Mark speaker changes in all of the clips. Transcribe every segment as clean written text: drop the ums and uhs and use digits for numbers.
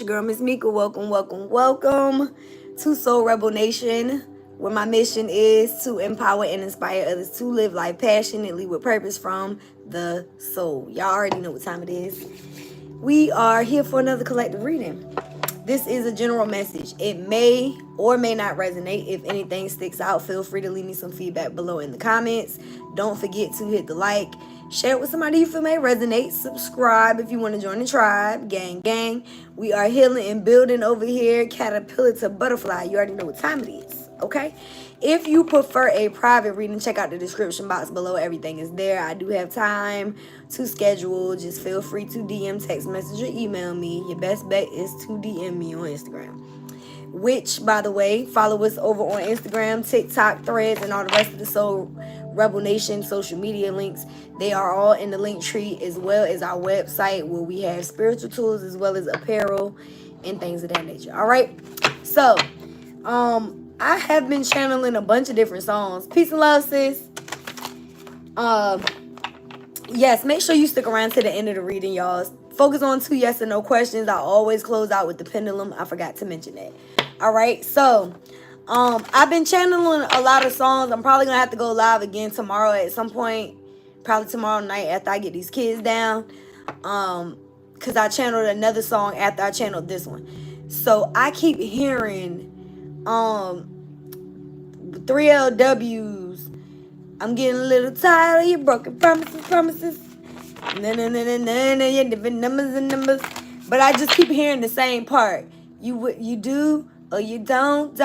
Speaker 1: Your girl, Miss Mika. Welcome to Soul Rebel Nation, where my mission is to empower and inspire others to live life passionately with purpose from the soul. Y'all already know what time it is. We are here for another collective reading. This is a general message. It may or may not resonate. If anything sticks out, feel free to leave me some feedback below in the comments. Don't forget to hit the like. Share it with somebody you feel may resonate. Subscribe if you want to join the tribe. Gang. We are healing and building over here. Caterpillar to butterfly. You already know what time it is, okay? If you prefer a private reading, check out the description box below. Everything is there. I do have time to schedule. Just feel free to DM, text message, or email me. Your best bet is to DM me on Instagram. Which, by the way, follow us over on Instagram, TikTok, Threads, and all the rest of the Soul Rebel Nation social media links. They are all in the link tree, as well as our website where we have spiritual tools as well as apparel and things of that nature. All right. So, I have been channeling a bunch of different songs. Peace and love, sis. Yes, make sure you stick around to the end of the reading, y'all. Focus on 2 yes and no questions. I always close out with the pendulum. I forgot to mention that. All right. So, I've been channeling a lot of songs. I'm probably going to have to go live again tomorrow at some point. Probably tomorrow night after I get these kids down. Because I channeled another song after I channeled this one. So, I keep hearing 3LWs. I'm getting a little tired of your broken promises. Different numbers. But I just keep hearing the same part. You do or you don't.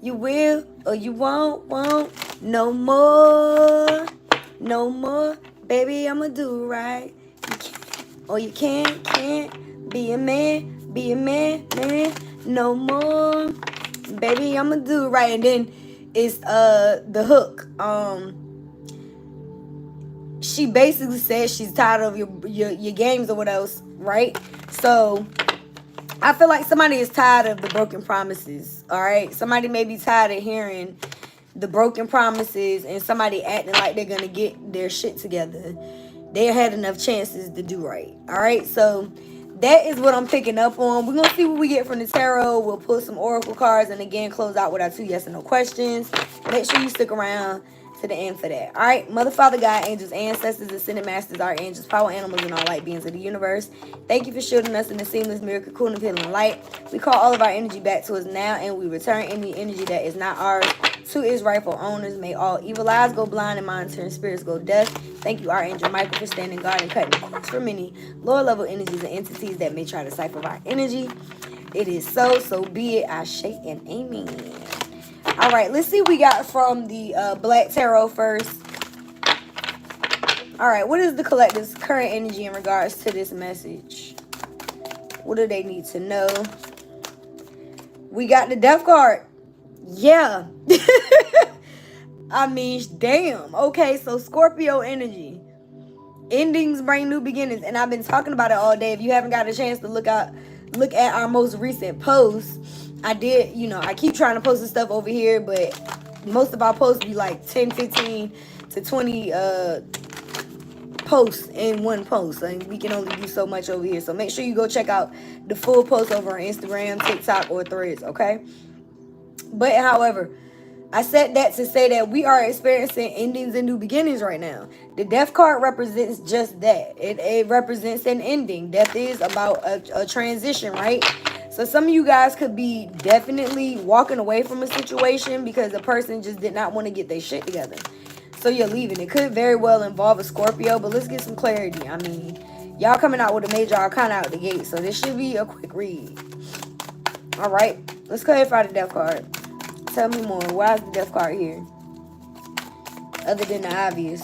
Speaker 1: You will or you won't. No more. Baby, I'ma do right. You can't or you can't. Be a man. No more. Baby, I'ma do right. And then it's the hook. She basically says she's tired of your games or what else, right? So I feel like somebody is tired of the broken promises, all right? Somebody may be tired of hearing the broken promises and somebody acting like they're going to get their shit together. They had enough chances to do right, all right? So that is what I'm picking up on. We're going to see what we get from the tarot. We'll pull some oracle cards and, again, close out with our 2 yes and no questions. Make sure you stick around to the end for that. All right, Mother, Father, God, angels, ancestors, ascended masters, archangels, power animals, and all light beings of the universe. Thank you for shielding us in the seamless miracle, cool, and healing light. We call all of our energy back to us now, and we return any energy that is not ours to its rightful owners. May all evil eyes go blind and monitoring spirits go deaf. Thank you, Archangel Michael, for standing guard and cutting cords for many lower level energies and entities that may try to cipher our energy. It is so be it. Ashe and amen. All right, let's see what we got from the Black Tarot first. All right, what is the collective's current energy in regards to this message? What do they need to know? We got the Death card. Yeah. I mean, damn. Okay, so Scorpio energy. Endings bring new beginnings. And I've been talking about it all day. If you haven't got a chance to look at our most recent posts, I did, I keep trying to post this stuff over here, but most of our posts be like 10, 15 to 20 posts in one post. And we can only do so much over here. So make sure you go check out the full post over on Instagram, TikTok, or Threads, okay? But however, I said that to say that we are experiencing endings and new beginnings right now. The Death card represents just that. It represents an ending. Death is about a transition, right? So some of you guys could be definitely walking away from a situation because the person just did not want to get their shit together. So you're leaving. It could very well involve a Scorpio, but let's get some clarity. I mean, y'all coming out with a major arcana out the gate, so this should be a quick read. All right, let's clarify the Death card. Tell me more. Why is the Death card here? Other than the obvious.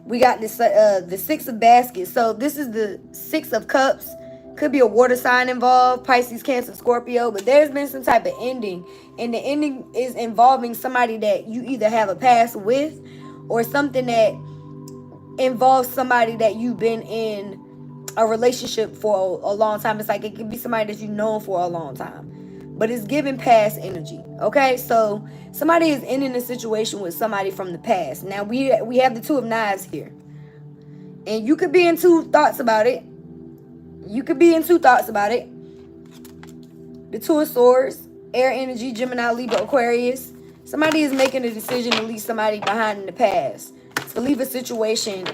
Speaker 1: We got this the 6 of baskets. So this is the 6 of cups. Could be a water sign involved, Pisces, Cancer, Scorpio, but there's been some type of ending, and the ending is involving somebody that you either have a past with or something that involves somebody that you've been in a relationship for a long time. It's like it could be somebody that you've known for a long time, but it's giving past energy, okay? So somebody is ending a situation with somebody from the past. Now we have the 2 of knives here, and you could be in two thoughts about it. the Two of Swords, air energy, Gemini, Libra, Aquarius. Somebody is making a decision to leave somebody behind in the past, to leave a situation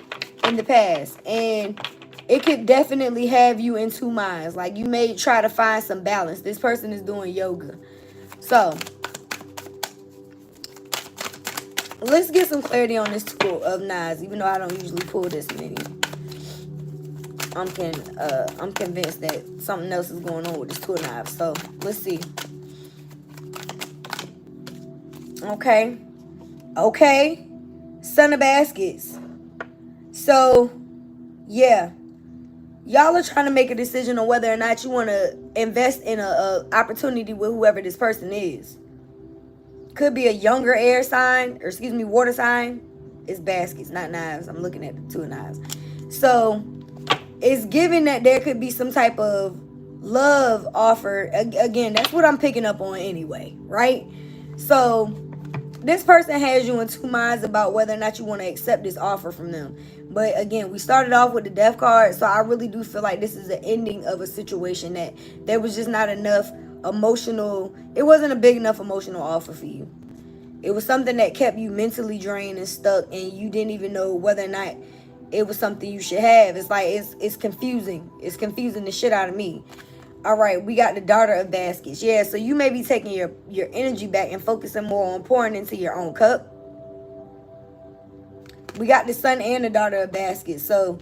Speaker 1: in the past. And it could definitely have you in two minds. Like, you may try to find some balance. This person is doing yoga. So, let's get some clarity on this Two of Knives, even though I don't usually pull this many. I'm convinced that something else is going on with this Two of Knives. So, let's see. Okay. Okay. Son of Baskets. So, yeah. Y'all are trying to make a decision on whether or not you want to invest in a opportunity with whoever this person is. Could be a younger air sign, or excuse me, water sign. It's baskets, not knives. I'm looking at the Two of Knives. So, it's given that there could be some type of love offer. Again, that's what I'm picking up on anyway, right? So, this person has you in two minds about whether or not you want to accept this offer from them. But again, we started off with the Death card, so I really do feel like this is the ending of a situation that there was just not enough emotional, it wasn't a big enough emotional offer for you. It was something that kept you mentally drained and stuck, and you didn't even know whether or not it was something you should have. It's like, it's confusing. It's confusing the shit out of me. All right, we got the Daughter of Baskets. Yeah, so you may be taking your energy back and focusing more on pouring into your own cup. We got the Sun and the Daughter of Baskets. So,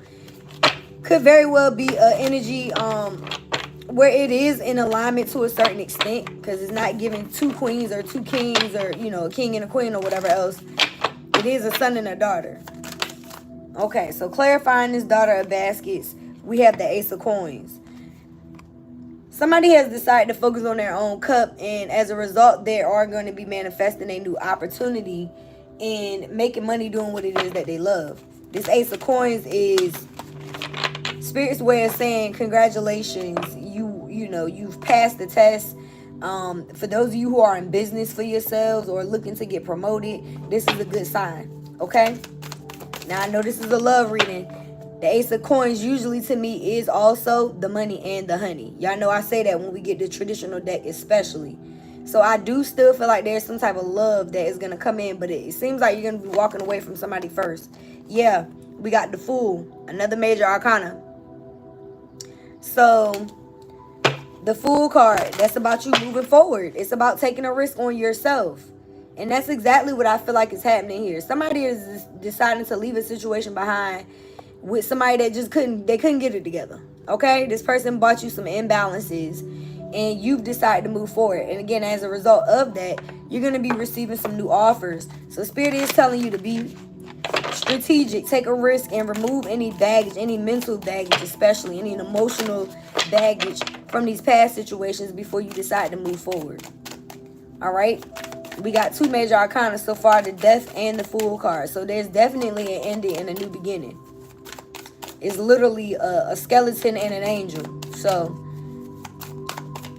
Speaker 1: could very well be an energy where it is in alignment to a certain extent, because it's not giving two queens or two kings, or, you know, a king and a queen or whatever else. It is a son and a daughter. Okay, so clarifying this Daughter of Baskets, we have the Ace of Coins. Somebody has decided to focus on their own cup, and as a result, they are going to be manifesting a new opportunity and making money doing what it is that they love. This Ace of Coins is Spirit's way of saying congratulations. You know, you've passed the test. For those of you who are in business for yourselves or looking to get promoted, this is a good sign. Okay? Now, I know this is a love reading. The Ace of Coins usually to me is also the money and the honey. Y'all know I say that when we get the traditional deck especially. So I do still feel like there's some type of love that is going to come in, but it seems like you're going to be walking away from somebody first. Yeah, we got the Fool, another major arcana. So the Fool card, that's about you moving forward. It's about taking a risk on yourself. And that's exactly what I feel like is happening here. Somebody is deciding to leave a situation behind with somebody that just couldn't get it together. Okay? This person bought you some imbalances, and you've decided to move forward. And again, as a result of that, you're going to be receiving some new offers. So Spirit is telling you to be strategic, take a risk, and remove any baggage, any mental baggage, especially any emotional baggage from these past situations before you decide to move forward. All right? We got two major arcana so far, the Death and the Fool card. So there's definitely an ending and a new beginning. It's literally a skeleton and an angel. So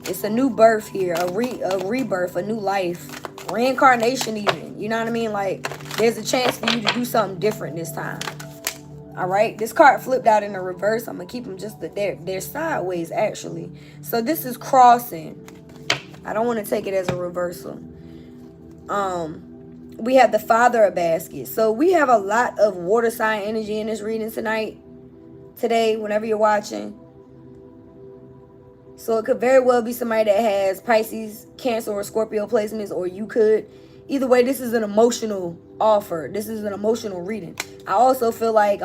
Speaker 1: it's a new birth here, a rebirth, a new life, reincarnation even. You know what I mean? Like, there's a chance for you to do something different this time. All right? This card flipped out in the reverse. I'm going to keep them just they're sideways, actually. So this is crossing. I don't want to take it as a reversal. We have the Father of Baskets. So we have a lot of water sign energy in this reading today, whenever you're watching. So it could very well be somebody that has Pisces, Cancer, or Scorpio placements, or you could. Either way, this is an emotional offer. This is an emotional reading. I also feel like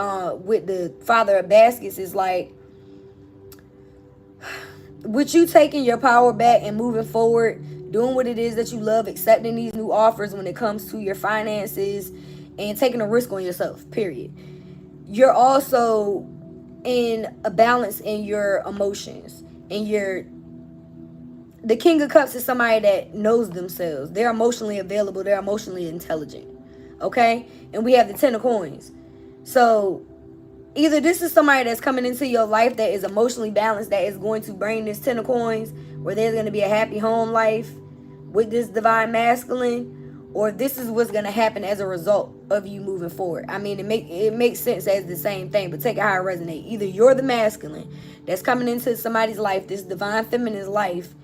Speaker 1: with the Father of Baskets is like, with you taking your power back and moving forward, doing what it is that you love, accepting these new offers when it comes to your finances, and taking a risk on yourself, period. You're also in a balance in your emotions. And the King of Cups is somebody that knows themselves. They're emotionally available. They're emotionally intelligent. Okay? And we have the Ten of Coins. So either this is somebody that's coming into your life that is emotionally balanced, that is going to bring this Ten of Coins, where there's going to be a happy home life with this divine masculine, or this is what's going to happen as a result of you moving forward. I mean, it makes sense as the same thing, but take it how it resonates. Either you're the masculine that's coming into somebody's life, this divine feminine's life,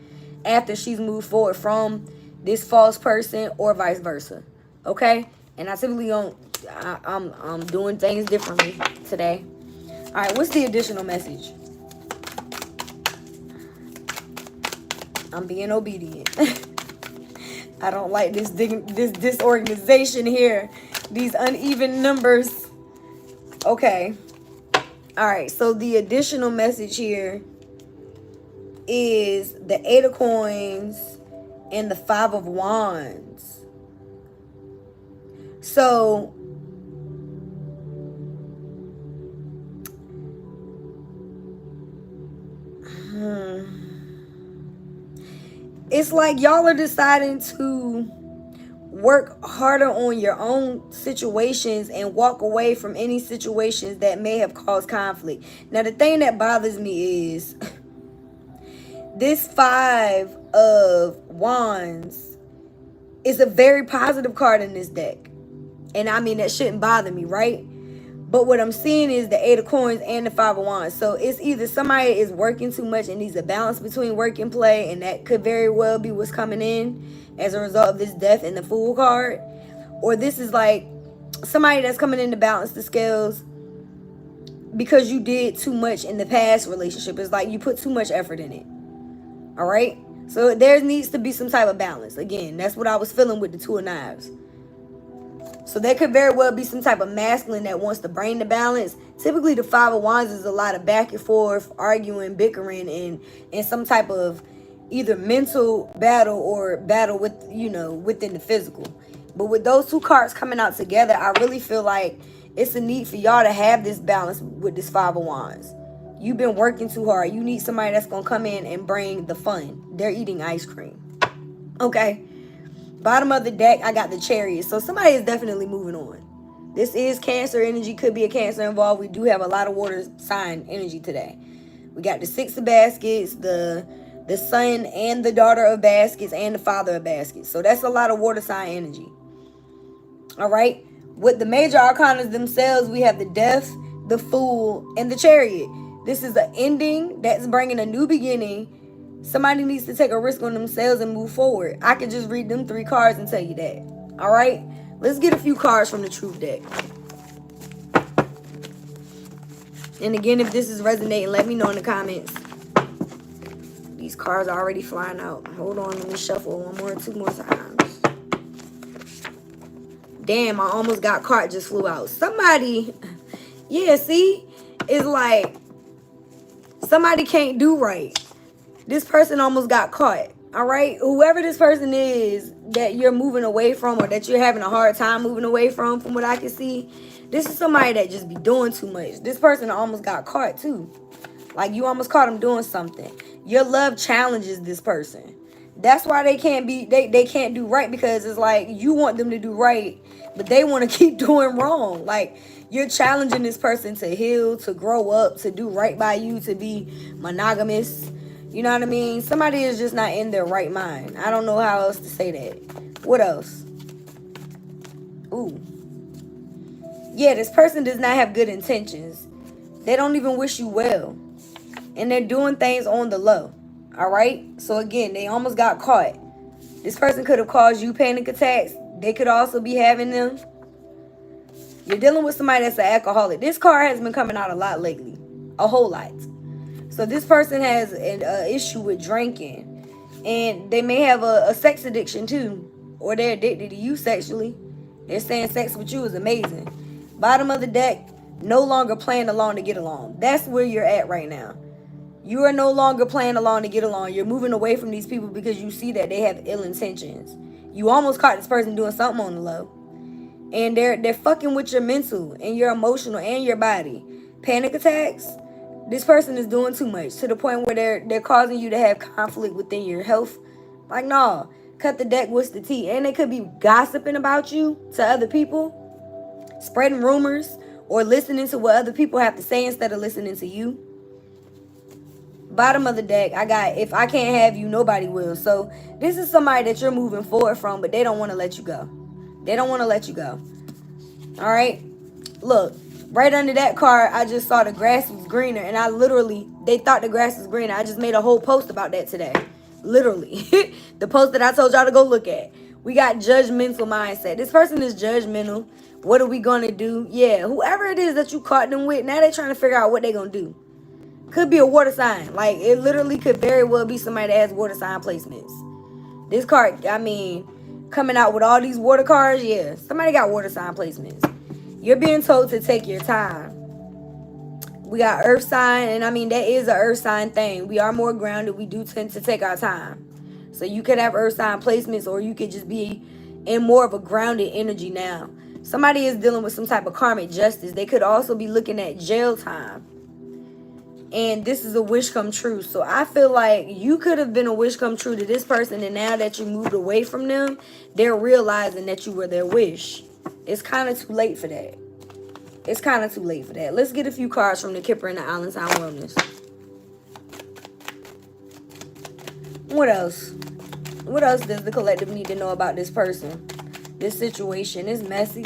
Speaker 1: after she's moved forward from this false person or vice versa. Okay? And I typically don't, I'm doing things differently today. All right, what's the additional message? I'm being obedient. I don't like this disorganization here. These uneven numbers. Okay. All right, so the additional message here is the 8 of Coins and the 5 of Wands. So it's like y'all are deciding to work harder on your own situations and walk away from any situations that may have caused conflict. Now, the thing that bothers me is this 5 of Wands is a very positive card in this deck. And I mean, that shouldn't bother me, right? But what I'm seeing is the 8 of Coins and the 5 of Wands. So it's either somebody is working too much and needs a balance between work and play, and that could very well be what's coming in as a result of this Death and the Fool card. Or this is like somebody that's coming in to balance the scales because you did too much in the past relationship. It's like you put too much effort in it. All right? So there needs to be some type of balance. Again, that's what I was feeling with the 2 of Knives. So there could very well be some type of masculine that wants to bring the balance. Typically, the 5 of Wands is a lot of back and forth, arguing, bickering, and some type of either mental battle or battle with, you know, within the physical. But with those 2 cards coming out together, I really feel like it's a need for y'all to have this balance with this 5 of Wands. You've been working too hard. You need somebody that's going to come in and bring the fun. They're eating ice cream. Okay. Bottom of the deck, I got the Chariot. So somebody is definitely moving on. This is Cancer energy. Could be a Cancer involved. We do have a lot of water sign energy today. We got the 6 of Baskets, the Son and the Daughter of Baskets, and the Father of Baskets. So that's a lot of water sign energy. All right. With the major arcanas themselves, we have the Death, the Fool, and the Chariot. This is an ending that's bringing a new beginning. Somebody needs to take a risk on themselves and move forward. I can just read them 3 cards and tell you that. All right? Let's get a few cards from the Truth deck. And again, if this is resonating, let me know in the comments. These cards are already flying out. Hold on, let me shuffle 1 more, 2 more times. Damn, I almost got caught, just flew out. Somebody, yeah, see? It's like somebody can't do right. This person almost got caught, all right? Whoever this person is that you're moving away from or that you're having a hard time moving away from what I can see, this is somebody that just be doing too much. This person almost got caught too. Like you almost caught them doing something. Your love challenges this person. That's why they can't be, they can't do right, because it's like you want them to do right, but they want to keep doing wrong. Like you're challenging this person to heal, to grow up, to do right by you, to be monogamous. You know what I mean? Somebody is just not in their right mind. I don't know how else to say that. What else? Ooh. Yeah, this person does not have good intentions. They don't even wish you well. And they're doing things on the low. All right? So again, they almost got caught. This person could have caused you panic attacks. They could also be having them. You're dealing with somebody that's an alcoholic. This card has been coming out a lot lately. A whole lot. So this person has an issue with drinking, and they may have a sex addiction too, or they're addicted to you sexually. They're saying sex with you is amazing. Bottom of the deck, no longer playing along to get along. That's where you're at right now. You are no longer playing along to get along. You're moving away from these people because you see that they have ill intentions. You almost caught this person doing something on the low, and they're fucking with your mental and your emotional and your body. Panic attacks. This person is doing too much to the point where they're causing you to have conflict within your health. Like, no, cut the deck, what's the tea? And they could be gossiping about you to other people, spreading rumors, or listening to what other people have to say instead of listening to you. Bottom of the deck, I got, if I can't have you, nobody will. So this is somebody that you're moving forward from, but they don't want to let you go. They don't want to let you go. All right? Look. Right under that card, I just saw the grass was greener, and they thought the grass was greener. I just made a whole post about that today. Literally. The post that I told y'all to go look at. We got judgmental mindset. This person is judgmental. What are we going to do? Yeah, whoever it is that you caught them with, now they're trying to figure out what they're going to do. Could be a water sign. Like, it literally could very well be somebody that has water sign placements. This card, I mean, coming out with all these water cards, yeah. Somebody got water sign placements. You're being told to take your time. We got earth sign, and I mean, that is an earth sign thing. We are more grounded. We do tend to take our time. So you could have earth sign placements, or you could just be in more of a grounded energy now. Somebody is dealing with some type of karmic justice. They could also be looking at jail time. And this is a wish come true. So I feel like you could have been a wish come true to this person, and now that you moved away from them, they're realizing that you were their wish. It's kind of too late for that. It's kind of too late for that. Let's get a few cards from the Kipper and the Island Time Wellness. What else? What else does the collective need to know about this person? This situation is messy.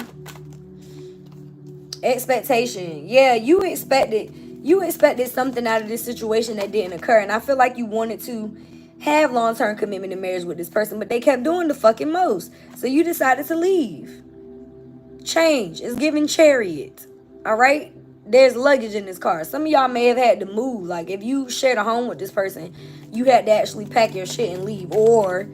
Speaker 1: Expectation. Yeah, you expected something out of this situation that didn't occur. And I feel like you wanted to have long-term commitment and marriage with this person, but they kept doing the fucking most. So you decided to leave. Change. It's giving Chariot. All right? There's luggage in this car. Some of y'all may have had to move. Like, if you shared a home with this person, you had to actually pack your shit and leave. Or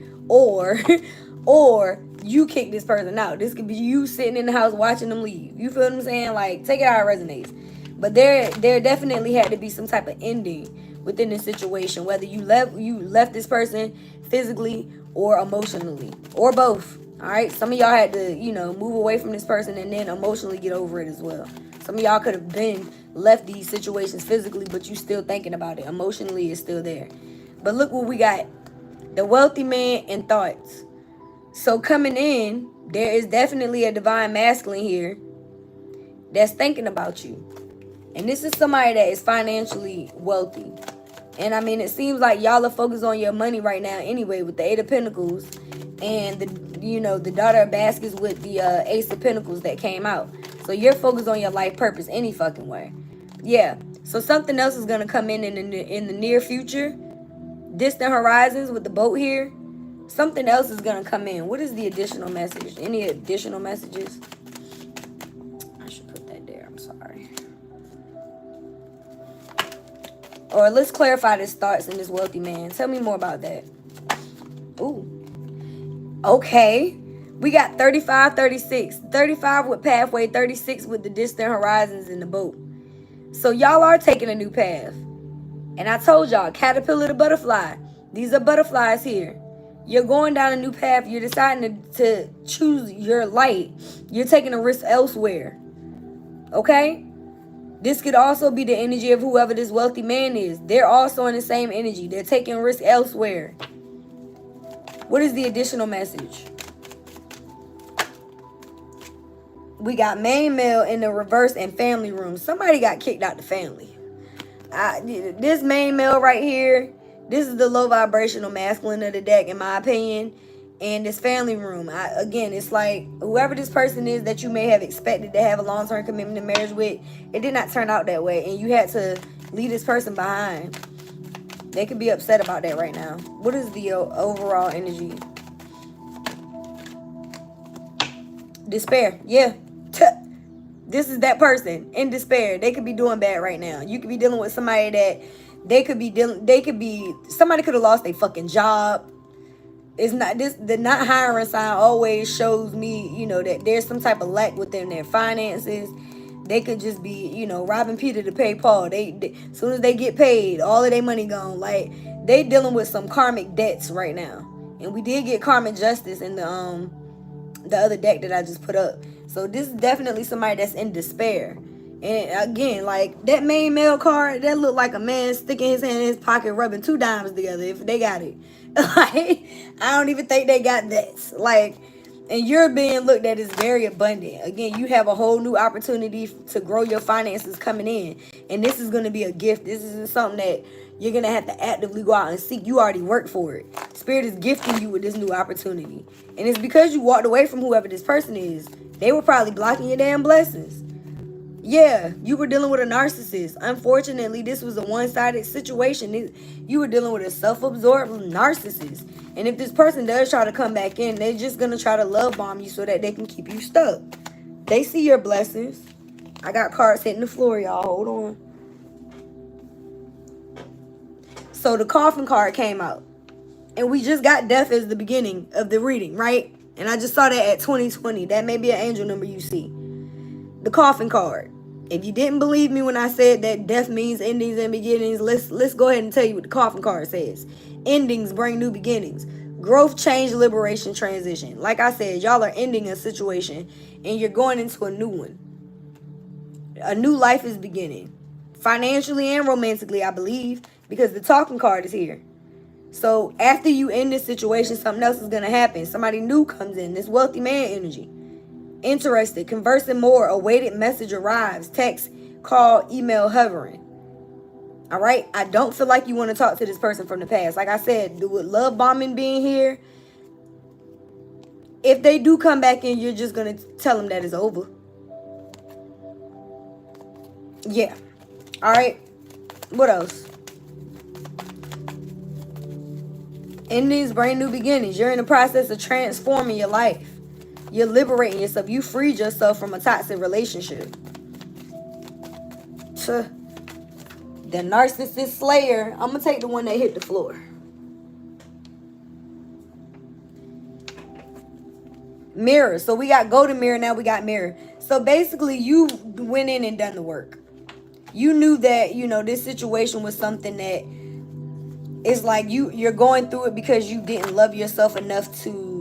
Speaker 1: you kick this person out. This could be you sitting in the house watching them leave. You feel what I'm saying? Like, take it how it resonates. But there definitely had to be some type of ending within this situation. Whether you left this person physically or emotionally. Or both. All right? Some of y'all had to, move away from this person and then emotionally get over it as well. Some of y'all could have been left these situations physically, but you still thinking about it. Emotionally, it's still there. But look what we got. The wealthy man and thoughts. So coming in, there is definitely a divine masculine here that's thinking about you. And this is somebody that is financially wealthy. And I mean, it seems like y'all are focused on your money right now anyway with the Eight of Pentacles and the Daughter of Baskets with the Ace of Pentacles that came out. So you're focused on your life purpose any fucking way. Yeah. So something else is going to come in the near future. Distant horizons with the boat here. Something else is going to come in. What is the additional message? Any additional messages? I should put that there. I'm sorry. Or let's clarify this thoughts in this wealthy man. Tell me more about that. Ooh. Okay. We got 35, 36. 35 with pathway, 36 with the distant horizons in the boat. So y'all are taking a new path. And I told y'all, caterpillar to butterfly. These are butterflies here. You're going down a new path. You're deciding to choose your light. You're taking a risk elsewhere. Okay? This could also be the energy of whoever this wealthy man is. They're also in the same energy. They're taking risk elsewhere. What is the additional message? We got main male in the reverse and family room. Somebody got kicked out the family. This main male right here, this is the low vibrational masculine of the deck, in my opinion. And this family room, again, it's like whoever this person is that you may have expected to have a long-term commitment and marriage with, it did not turn out that way. And you had to leave this person behind. They could be upset about that right now. What is the overall energy? Despair. Yeah. This is that person in despair. They could be doing bad right now. You could be dealing with somebody that somebody could have lost their fucking job. It's not this, the not hiring sign always shows me, that there's some type of lack within their finances. They could just be, robbing Peter to pay Paul. They as soon as they get paid, all of their money gone. Like, they dealing with some karmic debts right now. And we did get karmic justice in the other deck that I just put up. So this is definitely somebody that's in despair. And again, like that main male card, that looked like a man sticking his hand in his pocket, rubbing two dimes together if they got it. Like, I don't even think they got that. Like, and you're being looked at as very abundant. Again, you have a whole new opportunity to grow your finances coming in. And this is going to be a gift. This isn't something that you're going to have to actively go out and seek. You already worked for it. Spirit is gifting you with this new opportunity. And it's because you walked away from whoever this person is. They were probably blocking your damn blessings. Yeah, you were dealing with a narcissist. Unfortunately, this was a one-sided situation. You were dealing with a self-absorbed narcissist. And if this person does try to come back in, they're just going to try to love bomb you so that they can keep you stuck. They see your blessings. I got cards hitting the floor, y'all. Hold on. So the coffin card came out. And we just got death as the beginning of the reading, right? And I just saw that at 2020. That may be an angel number you see. The coffin card. If you didn't believe me when I said that death means endings and beginnings, let's go ahead and tell you what the coffin card says. Endings bring new beginnings. Growth, change, liberation, transition. Like I said, y'all are ending a situation and you're going into a new one. A new life is beginning. Financially and romantically, I believe, because the talking card is here. So after you end this situation, something else is going to happen. Somebody new comes in. This wealthy man energy. Interested, conversing more, awaited message arrives, text, call, email, hovering. All right? I don't feel like you want to talk to this person from the past. Like I said, with love bombing being here, if they do come back in, you're just going to tell them that it's over. Yeah. All right? What else? Endings bring new beginnings. You're in the process of transforming your life. You're liberating yourself. You freed yourself from a toxic relationship. The narcissist slayer. I'm going to take the one that hit the floor. Mirror. So we got golden mirror. Now we got mirror. So basically you went in and done the work. You knew that, this situation was something that it's like you're going through it because you didn't love yourself enough to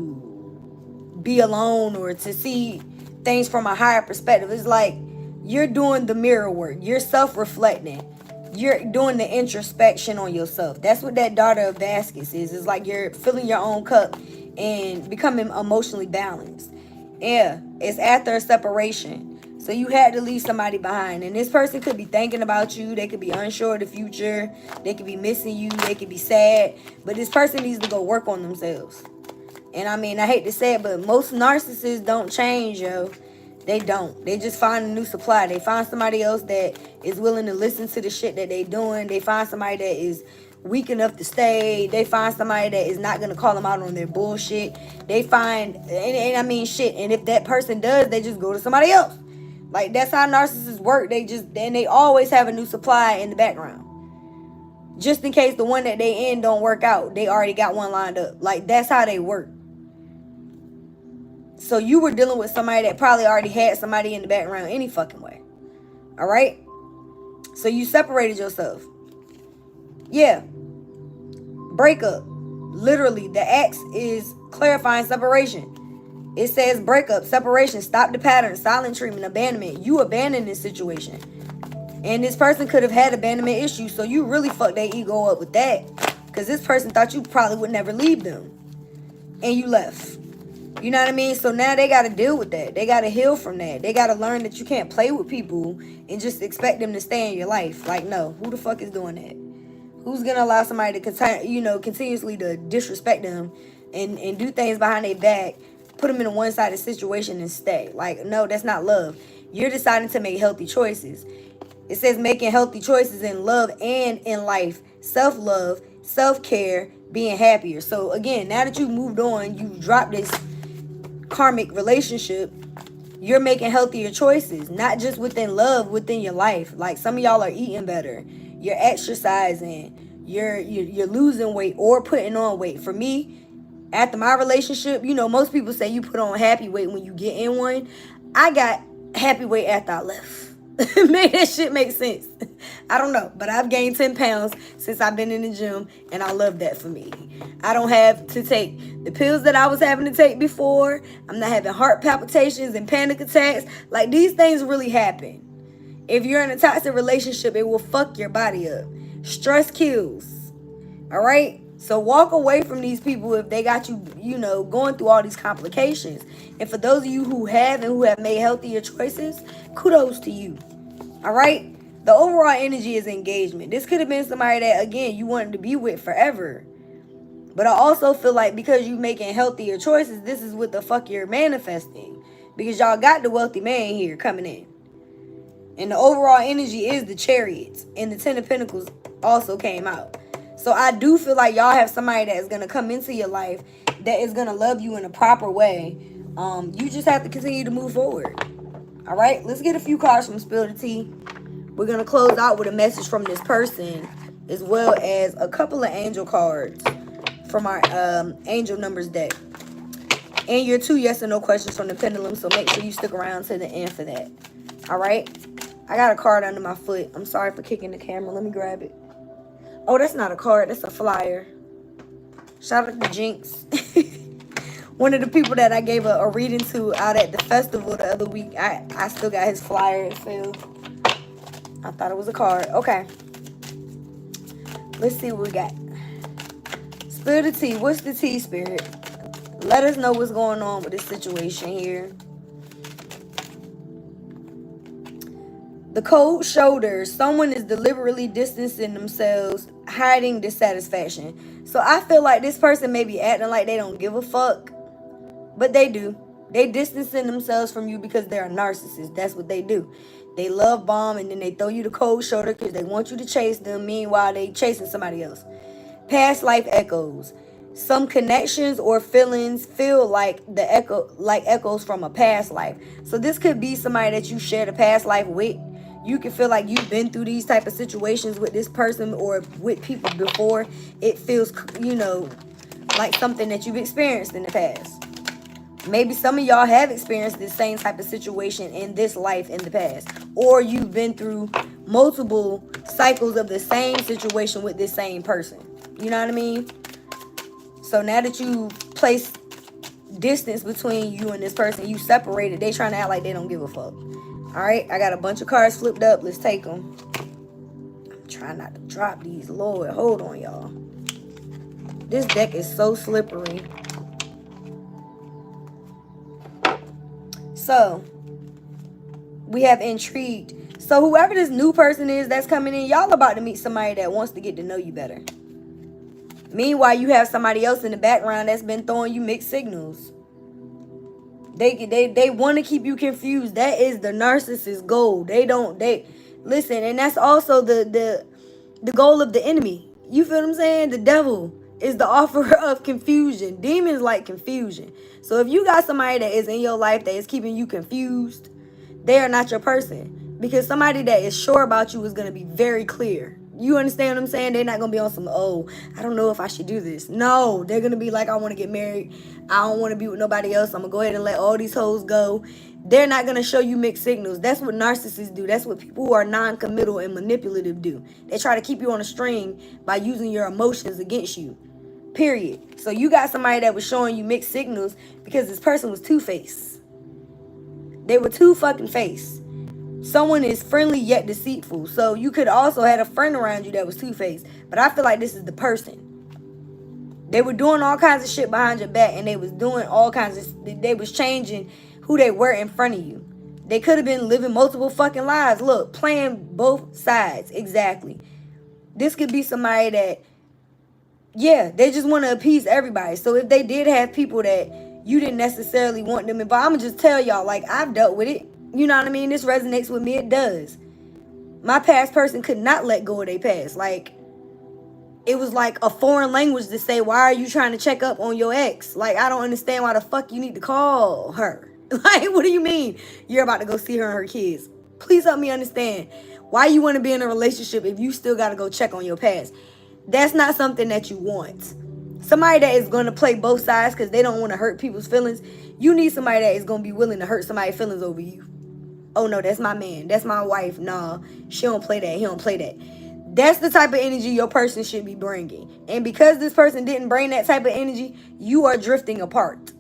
Speaker 1: be alone or to see things from a higher perspective. It's like you're doing the mirror work. You're self-reflecting. You're doing the introspection on yourself. That's what that daughter of baskets is. It's like you're filling your own cup and becoming emotionally balanced. Yeah, it's after a separation. So you had to leave somebody behind. And this person could be thinking about you. They could be unsure of the future. They could be missing you. They could be sad. But this person needs to go work on themselves. And I mean, I hate to say it, but most narcissists don't change, yo. They don't. They just find a new supply. They find somebody else that is willing to listen to the shit that they doing. They find somebody that is weak enough to stay. They find somebody that is not going to call them out on their bullshit. They find, and I mean, shit. And if that person does, they just go to somebody else. Like, that's how narcissists work. They always have a new supply in the background. Just in case the one that they in don't work out, they already got one lined up. Like, that's how they work. So you were dealing with somebody that probably already had somebody in the background any fucking way. All right? So you separated yourself. Yeah. Breakup. Literally, the X is clarifying separation. It says breakup, separation, stop the pattern, silent treatment, abandonment. You abandoned this situation. And this person could have had abandonment issues, so you really fucked their ego up with that. Because this person thought you probably would never leave them. And you left. You know what I mean? So now they got to deal with that. They got to heal from that. They got to learn that you can't play with people and just expect them to stay in your life. Like, no. Who the fuck is doing that? Who's going to allow somebody to continuously to disrespect them and do things behind their back, put them in a one-sided situation and stay? Like, no, that's not love. You're deciding to make healthy choices. It says making healthy choices in love and in life. Self-love, self-care, being happier. So, again, now that you've moved on, you've dropped this karmic relationship, you're making healthier choices, not just within love, within your life. Like, some of y'all are eating better, you're exercising, you're losing weight or putting on weight. For me, after my relationship, most people say you put on happy weight when you get in one. I got happy weight after I left. Make that shit make sense. I don't know, but I've gained 10 pounds since I've been in the gym, and I love that for me. I don't have to take the pills that I was having to take before. I'm not having heart palpitations and panic attacks. Like, these things really happen. If you're in a toxic relationship, it will fuck your body up. Stress kills. All right? So walk away from these people if they got you, going through all these complications. And for those of you who have made healthier choices, kudos to you. All right? The overall energy is engagement. This could have been somebody that, again, you wanted to be with forever. But I also feel like because you making healthier choices, this is what the fuck you're manifesting. Because y'all got the wealthy man here coming in. And the overall energy is the Chariot. And the Ten of Pentacles also came out. So I do feel like y'all have somebody that is going to come into your life that is going to love you in a proper way. You just have to continue to move forward. All right, let's get a few cards from Spill the Tea. We're going to close out with a message from this person, as well as a couple of angel cards from our angel numbers deck. And your 2 yes or no questions from the pendulum, so make sure you stick around to the end for that. All right, I got a card under my foot. I'm sorry for kicking the camera. Let me grab it. Oh, that's not a card. That's a flyer. Shout out to Jinx. One of the people that I gave a reading to out at the festival the other week. I still got his flyer. It fell. I thought it was a card. Okay. Let's see what we got. Spill the tea. What's the tea, Spirit? Let us know what's going on with this situation here. The cold shoulders. Someone is deliberately distancing themselves, hiding dissatisfaction. So I feel like this person may be acting like they don't give a fuck, but they do. They distancing themselves from you because they're a narcissist. That's what they do. They love bomb and then they throw you the cold shoulder because they want you to chase them. Meanwhile, they chasing somebody else. Past life echoes. Some connections or feelings feel like echoes from a past life. So this could be somebody that you shared a past life with. You can feel like you've been through these type of situations with this person or with people before. It feels, you know, like something that you've experienced in the past. Maybe some of y'all have experienced this same type of situation in this life in the past. Or you've been through multiple cycles of the same situation with this same person. You know what I mean? So now that you place distance between you and this person, you separated, they trying to act like they don't give a fuck. All right, I got a bunch of cards flipped up. Let's take them. I'm trying not to drop these. Lord, hold on, y'all. This deck is so slippery. So, we have intrigued. So, whoever this new person is that's coming in, y'all about to meet somebody that wants to get to know you better. Meanwhile, you have somebody else in the background that's been throwing you mixed signals. They want to keep you confused. That is the narcissist's goal. They listen, and that's also the goal of the enemy. You feel what I'm saying? The devil is the offerer of confusion. Demons like confusion. So if you got somebody that is in your life that is keeping you confused, they are not your person. Because somebody that is sure about you is going to be very clear. You understand what I'm saying? They're not going to be on some, oh, I don't know if I should do this. No, they're going to be like, I want to get married. I don't want to be with nobody else. I'm going to go ahead and let all these hoes go. They're not going to show you mixed signals. That's what narcissists do. That's what people who are non-committal and manipulative do. They try to keep you on a string by using your emotions against you. Period. So you got somebody that was showing you mixed signals because this person was two-faced. They were two-fucking-faced. Someone is friendly yet deceitful. So you could also have a friend around you that was two-faced. But I feel like this is the person. They were doing all kinds of shit behind your back. And they was doing all kinds of... They was changing who they were in front of you. They could have been living multiple fucking lives. Look, playing both sides. Exactly. This could be somebody that... Yeah, they just want to appease everybody. So if they did have people that you didn't necessarily want them involved, I'm going to just tell y'all, like, I've dealt with it. You know what I mean? This resonates with me. It does. My past person could not let go of their past. Like, it was like a foreign language to say, why are you trying to check up on your ex? Like, I don't understand why the fuck you need to call her. Like, what do you mean you're about to go see her and her kids? Please help me understand why you want to be in a relationship if you still got to go check on your past. That's not something that you want. Somebody that is going to play both sides because they don't want to hurt people's feelings. You need somebody that is going to be willing to hurt somebody's feelings over you. Oh, no, that's my man. That's my wife. Nah, she don't play that. He don't play that. That's the type of energy your person should be bringing. And because this person didn't bring that type of energy, you are drifting apart.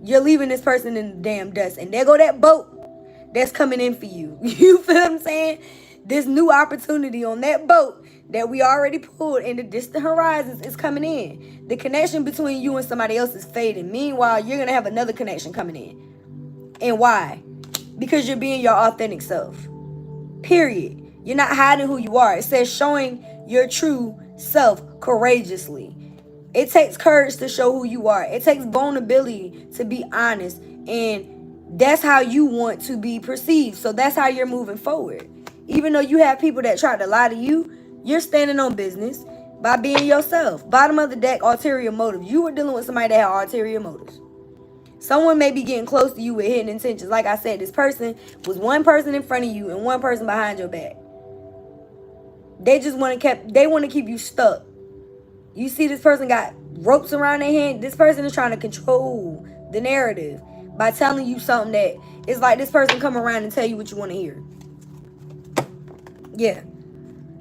Speaker 1: You're leaving this person in the damn dust. And there go that boat that's coming in for you. You feel what I'm saying? This new opportunity on that boat that we already pulled in the distant horizons is coming in. The connection between you and somebody else is fading. Meanwhile, you're going to have another connection coming in. And why? Because you're being your authentic self. Period. You're not hiding who you are. It says showing your true self courageously. It takes courage to show who you are. It takes vulnerability to be honest and That's how you want to be perceived. So that's how you're moving forward. Even though you have people that try to lie to you, you're standing on business by being yourself. Bottom of the deck, ulterior motive. You were dealing with somebody that had ulterior motives. Someone may be getting close to you with hidden intentions. Like I said, this person was one person in front of you and one person behind your back. They just want to keep you stuck. You see this person got ropes around their hand. This person is trying to control the narrative by telling you something that it's like this person come around and tell you what you want to hear. Yeah.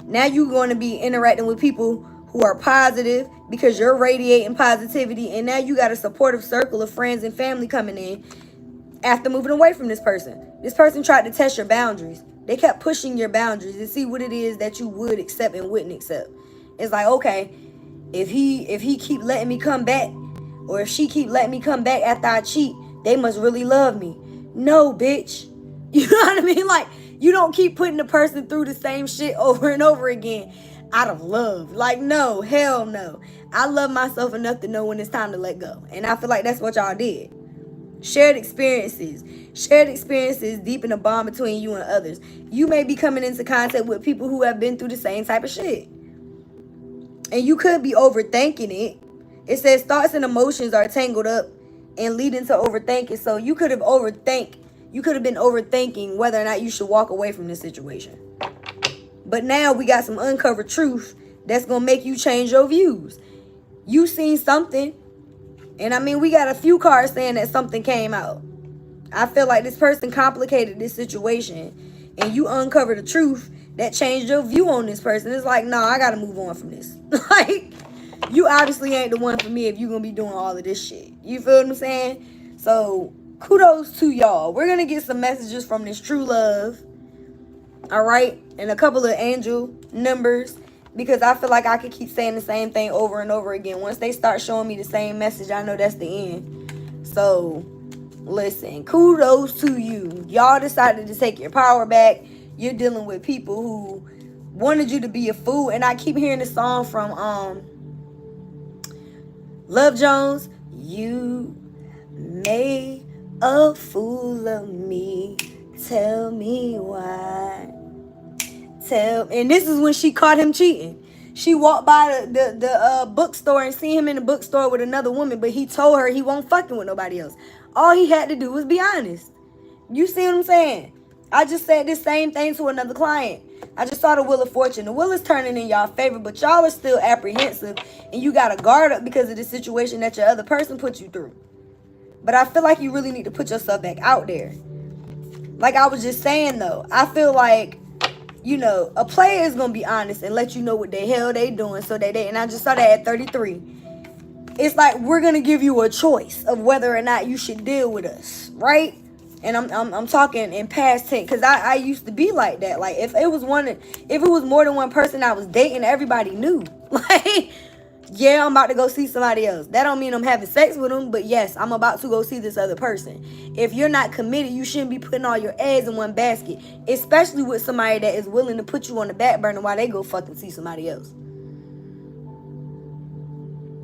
Speaker 1: Now you're going to be interacting with people who are positive because you're radiating positivity. And now you got a supportive circle of friends and family coming in after moving away from this person. This person tried to test your boundaries. They kept pushing your boundaries to see what it is that you would accept and wouldn't accept. It's like, okay, if he keep letting me come back, or if she keep letting me come back after I cheat, they must really love me. No, bitch. You know what I mean? Like, you don't keep putting the person through the same shit over and over again out of love. Like, no, hell no. I love myself enough to know when it's time to let go. And I feel like that's what y'all did. Shared experiences. Shared experiences deepen a bond between you and others. You may be coming into contact with people who have been through the same type of shit. And you could be overthinking it. It says thoughts and emotions are tangled up and leading to overthinking. So you could have been overthinking whether or not you should walk away from this situation. But now we got some uncovered truth that's going to make you change your views. You seen something. And I mean, we got a few cards saying that something came out. I feel like this person complicated this situation. And you uncovered the truth that changed your view on this person. It's like, nah, I got to move on from this. Like, you obviously ain't the one for me if you're going to be doing all of this shit. You feel what I'm saying? So, kudos to y'all. We're going to get some messages from this true love. All right? And a couple of angel numbers. Because I feel like I could keep saying the same thing over and over again. Once they start showing me the same message, I know that's the end. So, listen. Kudos to you. Y'all decided to take your power back. You're dealing with people who wanted you to be a fool. And I keep hearing the song from Love Jones. You made a fool of me. Tell me why. And this is when she caught him cheating. She walked by the bookstore and seen him in the bookstore with another woman. But he told her he won't fucking with nobody else. All he had to do was be honest. You see what I'm saying? I just said this same thing to another client. I just saw the Wheel of Fortune. The wheel is turning in y'all favor, but y'all are still apprehensive. And you got to guard up because of the situation that your other person put you through. But I feel like you really need to put yourself back out there. Like I was just saying, though. I feel like, you know, a player is going to be honest and let you know what the hell they doing. And I just saw that at 33. It's like we're going to give you a choice of whether or not you should deal with us, right? And I'm talking in past tense because I used to be like that. Like if it was more than one person I was dating, everybody knew. Like, yeah, I'm about to go see somebody else. That don't mean I'm having sex with them, but yes, I'm about to go see this other person. If you're not committed, you shouldn't be putting all your eggs in one basket, especially with somebody that is willing to put you on the back burner while they go fucking see somebody else.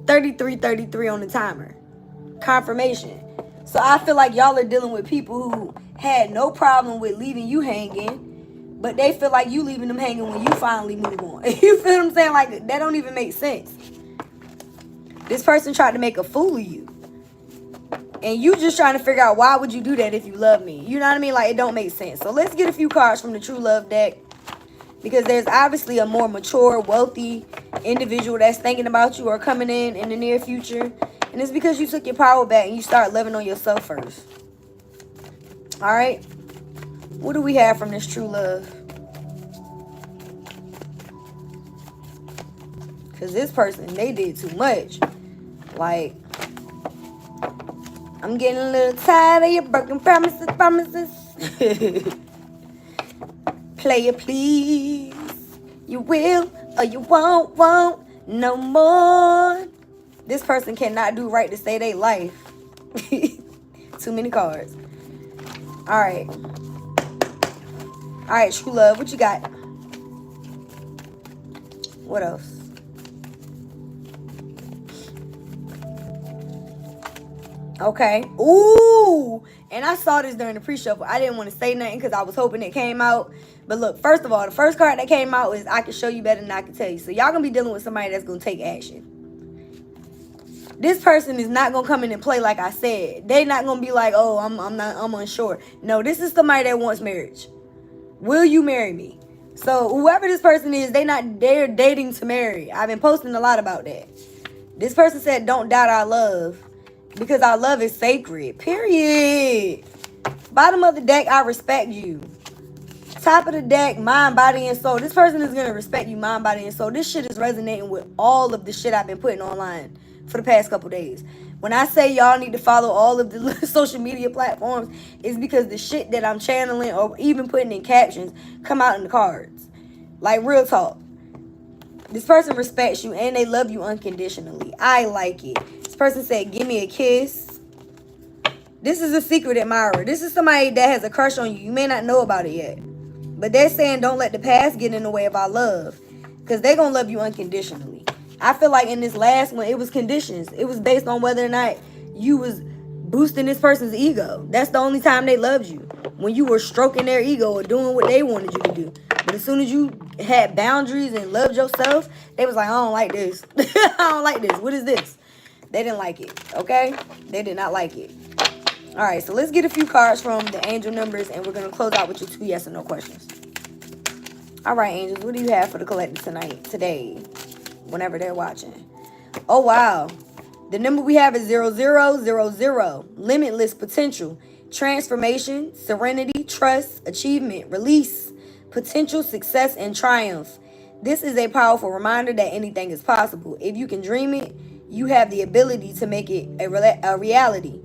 Speaker 1: 33 on the timer. Confirmation. So I feel like y'all are dealing with people who had no problem with leaving you hanging, but they feel like you leaving them hanging when you finally move on. You feel what I'm saying? Like, that don't even make sense. This person tried to make a fool of you. And you just trying to figure out why would you do that if you love me? You know what I mean? Like, it don't make sense. So let's get a few cards from the True Love deck. Because there's obviously a more mature, wealthy individual that's thinking about you or coming in the near future. And it's because you took your power back and you start loving on yourself first. All right. What do we have from this true love? Because this person, they did too much. Like, I'm getting a little tired of your broken promises. Player, please. You will or you won't no more. This person cannot do right to save their life. Too many cards. All right. All right, true love. What you got? What else? Okay. Ooh. And I saw this during the pre-shuffle. I didn't want to say nothing because I was hoping it came out. But look, first of all, the first card that came out is I can show you better than I can tell you. So y'all gonna be dealing with somebody that's gonna take action. This person is not gonna come in and play like I said. They not gonna be like, oh, I'm unsure. No, this is somebody that wants marriage. Will you marry me? So whoever this person is, they're dating to marry. I've been posting a lot about that. This person said, don't doubt our love, because our love is sacred. Period. Bottom of the deck, I respect you. Top of the deck, mind, body, and soul. This person is going to respect you, mind, body, and soul. This shit is resonating with all of the shit I've been putting online for the past couple days. When I say y'all need to follow all of the social media platforms, it's because the shit that I'm channeling or even putting in captions come out in the cards. Like, real talk. This person respects you and they love you unconditionally. I like it. This person said, give me a kiss. This is a secret admirer. This is somebody that has a crush on you. You may not know about it yet. But they're saying don't let the past get in the way of our love, because they're going to love you unconditionally. I feel like in this last one, it was conditions. It was based on whether or not you was boosting this person's ego. That's the only time they loved you. When you were stroking their ego or doing what they wanted you to do. But as soon as you had boundaries and loved yourself, they was like, I don't like this. I don't like this. What is this? They didn't like it. Okay? They did not like it. All right, so let's get a few cards from the angel numbers, and we're going to close out with your 2 yes or no questions. All right, angels, what do you have for the collective today, whenever they're watching? Oh, wow. The number we have is 0000, limitless potential, transformation, serenity, trust, achievement, release, potential, success, and triumph. This is a powerful reminder that anything is possible. If you can dream it, you have the ability to make it a reality.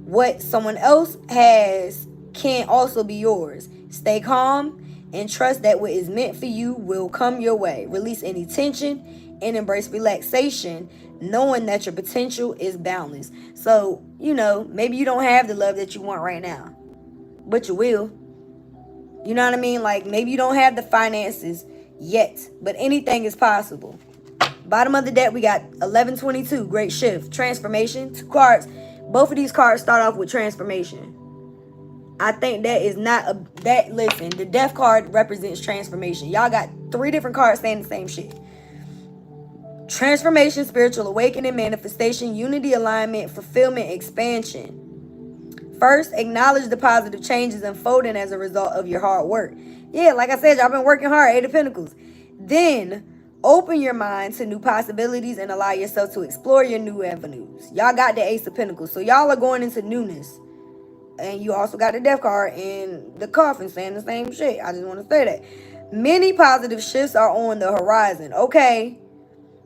Speaker 1: What someone else has can also be yours. Stay calm and trust that what is meant for you will come your way. Release any tension and embrace relaxation, knowing that your potential is boundless. So, you know, maybe you don't have the love that you want right now, but you will. You know what I mean? Like, maybe you don't have the finances yet, but anything is possible. Bottom of the deck, we got 1122, great shift, transformation, 2 cards. Both of these cards start off with transformation. I think that is not listen, the death card represents transformation. Y'all got 3 different cards saying the same shit. Transformation, spiritual awakening, manifestation, unity, alignment, fulfillment, expansion. First, acknowledge the positive changes unfolding as a result of your hard work. Yeah, like I said, y'all been working hard, 8 of Pentacles. Then, open your mind to new possibilities and allow yourself to explore your new avenues. Y'all got the Ace of Pentacles, so y'all are going into newness. And you also got the Death card and the Coffin saying the same shit. I just want to say that. Many positive shifts are on the horizon. Okay.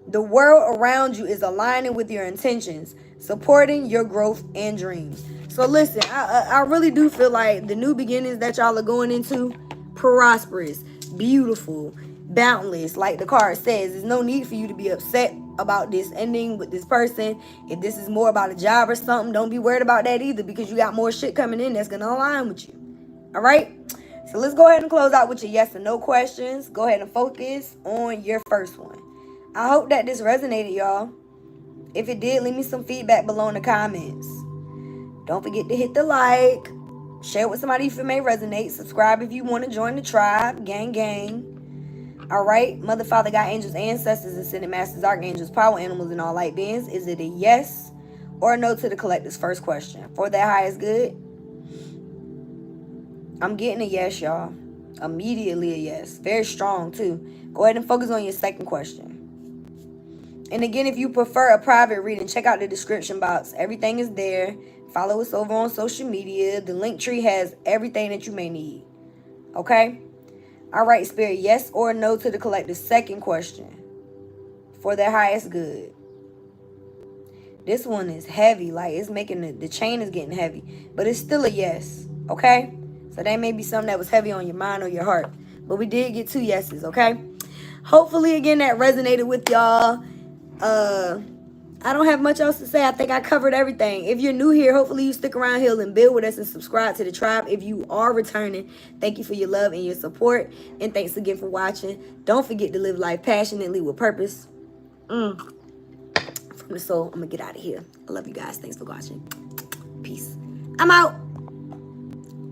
Speaker 1: The world around you is aligning with your intentions, supporting your growth and dreams. So listen, I really do feel like the new beginnings that y'all are going into, prosperous, beautiful, boundless, like the card says. There's no need for you to be upset about this ending with this person. If this is more about a job or something, don't be worried about that either, because you got more shit coming in that's going to align with you. All right? So let's go ahead and close out with your yes or no questions. Go ahead and focus on your first one. I hope that this resonated, y'all. If it did, leave me some feedback below in the comments. Don't forget to hit the like. Share with somebody if it may resonate. Subscribe if you want to join the tribe. Gang, gang. All right. Mother, Father, God, angels, ancestors, ascended masters, archangels, power animals, and all light beings. Is it a yes or a no to the collective's first question? For that highest good, I'm getting a yes, y'all. Immediately a yes. Very strong, too. Go ahead and focus on your second question. And again, if you prefer a private reading, check out the description box. Everything is there. Follow us over on social media. The link tree has everything that you may need. Okay? All right, Spirit, yes or no to the collective's second question. For their highest good. This one is heavy. Like, it's making the chain is getting heavy. But it's still a yes. Okay? So that may be something that was heavy on your mind or your heart. But we did get 2 yeses. Okay? Hopefully, again, that resonated with y'all. I don't have much else to say. I think I covered everything. If you're new here, hopefully you stick around here and build with us and subscribe to the tribe. If you are returning, thank you for your love and your support. And thanks again for watching. Don't forget to live life passionately with purpose. From the soul, I'm going to get out of here. I love you guys. Thanks for watching. Peace. I'm out.